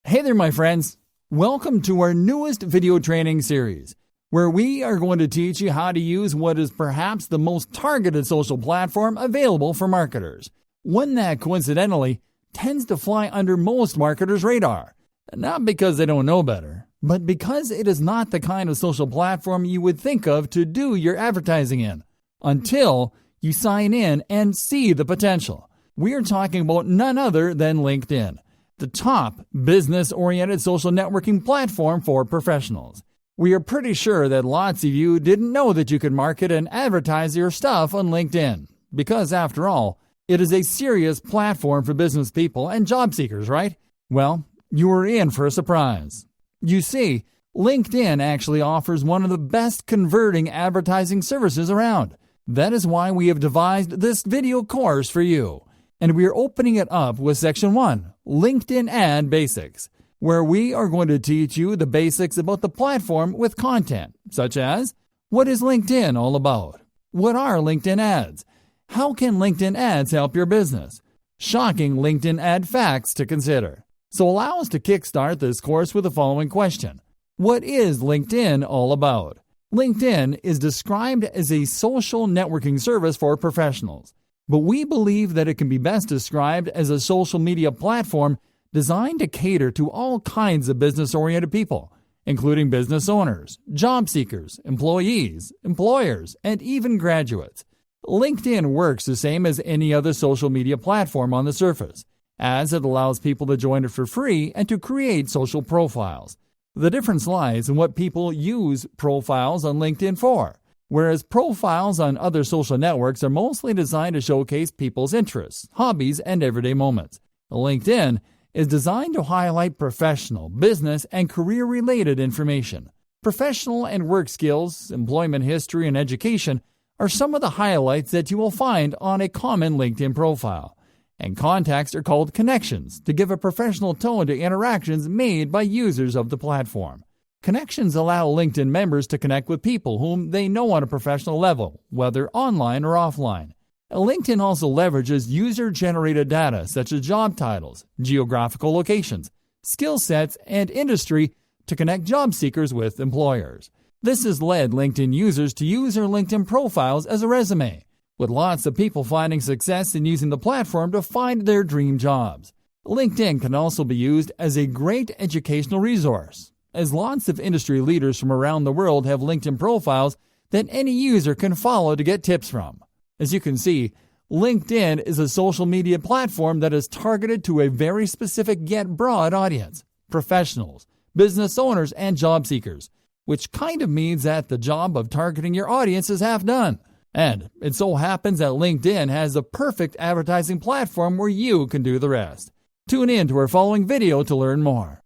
Hey there, my friends. Welcome to our newest video training series, where we are going to teach you how to use what is perhaps the most targeted social platform available for marketers. One that, coincidentally, tends to fly under most marketers' radar. Not because they don't know better, but because it is not the kind of social platform you would think of to do your advertising in, until you sign in and see the potential. We are talking about none other than LinkedIn, the top business-oriented social networking platform for professionals. We are pretty sure that lots of you didn't know that you could market and advertise your stuff on LinkedIn, because after all, it is a serious platform for business people and job seekers, right? Well, you are in for a surprise. You see, LinkedIn actually offers one of the best converting advertising services around. That is why we have devised this video course for you. And we are opening it up with Section 1, LinkedIn Ad Basics, where we are going to teach you the basics about the platform with content, such as, what is LinkedIn all about? What are LinkedIn ads? How can LinkedIn ads help your business? Shocking LinkedIn ad facts to consider. So allow us to kickstart this course with the following question. What is LinkedIn all about? LinkedIn is described as a social networking service for professionals, but we believe that it can be best described as a social media platform designed to cater to all kinds of business-oriented people, including business owners, job seekers, employees, employers, and even graduates. LinkedIn works the same as any other social media platform on the surface, as it allows people to join it for free and to create social profiles. The difference lies in what people use profiles on LinkedIn for, whereas profiles on other social networks are mostly designed to showcase people's interests, hobbies, and everyday moments. LinkedIn is designed to highlight professional, business, and career-related information. Professional and work skills, employment history, and education are some of the highlights that you will find on a common LinkedIn profile. And contacts are called connections to give a professional tone to interactions made by users of the platform. Connections allow LinkedIn members to connect with people whom they know on a professional level, whether online or offline. LinkedIn also leverages user-generated data such as job titles, geographical locations, skill sets, and industry to connect job seekers with employers. This has led LinkedIn users to use their LinkedIn profiles as a resume, with lots of people finding success in using the platform to find their dream jobs. LinkedIn can also be used as a great educational resource, as lots of industry leaders from around the world have LinkedIn profiles that any user can follow to get tips from. As you can see, LinkedIn is a social media platform that is targeted to a very specific yet broad audience, professionals, business owners, and job seekers, which kind of means that the job of targeting your audience is half done. And it so happens that LinkedIn has the perfect advertising platform where you can do the rest. Tune in to our following video to learn more.